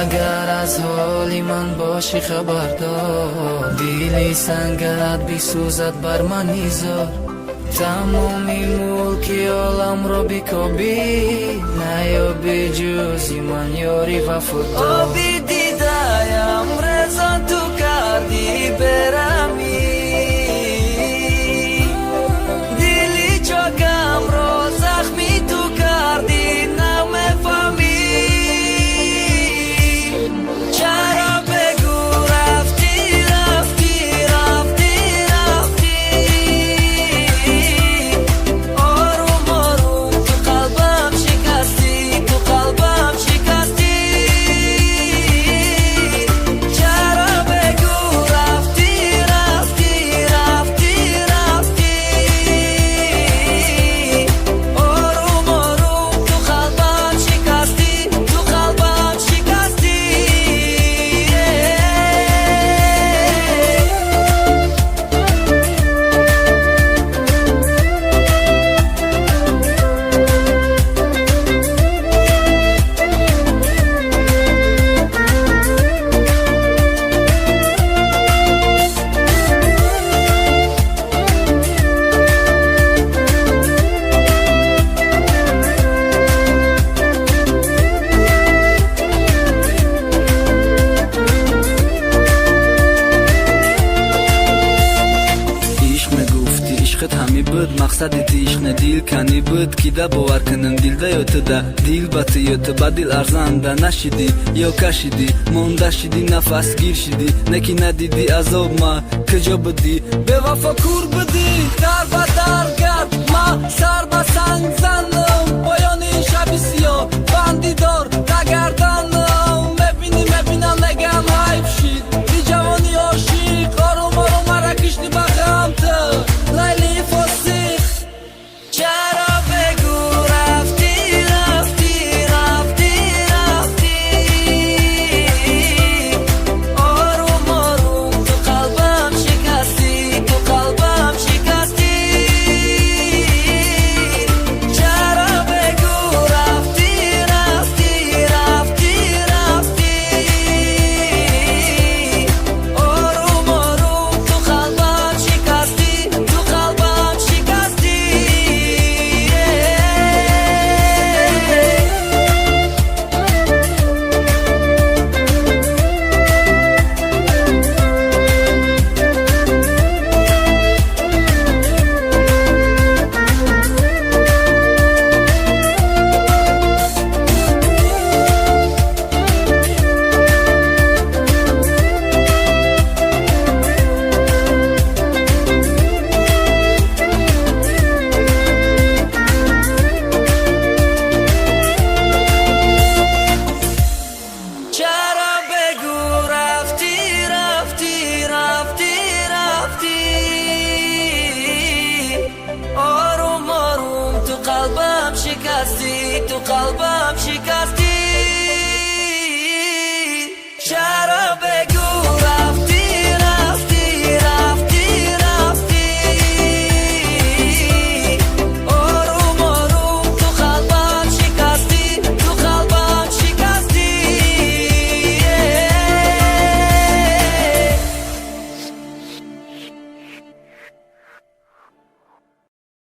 اگر از حالی من باشی خبردار، دیلی سنگت بیسوزد بر من نیزار. تمامی ملکی عالم را بیکابی، نیابی جزی من یاری وفادار. آبی دیدایم رضا تو کردی برمی، دیلی چاکم را زخمی تو کردی نمیفهمی. چرا بگو رفتی رفتی رفتی رفتی، آروم آروم تو قلبم شکستی، تو قلبم شکستی. چرا بگو رفتی رفتی رفتی رفتی، آروم آروم تو قلبم شکستی، تو قلبم شکستی. عشقت همی بود مقصد عشق نه دیل کنی بود کی دا باور کنم دیل دا یا تو دا دیل باتی یا تو با دیل ارزان دا نشیدی یا کشیدی مونده شدی نفس گیر شدی نکی ندیدی عذاب ما کجا بودی به وفا کور بودی در با در گرد ما سر با سنگ زنم پایان شب سیاه بندی دار نگردنم مبینم نگم حیف شید بی جوانی عاشق آروم آروم مرا کشتی بخم تو لیلی فاسق. چرا بگو رفتی رفتی رفتی رفتی، آروم آروم تو قلبم شکستی، تو قلبم شکستی. چرا بگو رفتی رفتی رفتی رفتی، آروم آروم تو قلبم شکستی، تو قلبم شکستی. چرا بگو رفتی رفتی رفتی رفتی، آروم آروم تو قلبم شکستی، تو قلبم شکستی.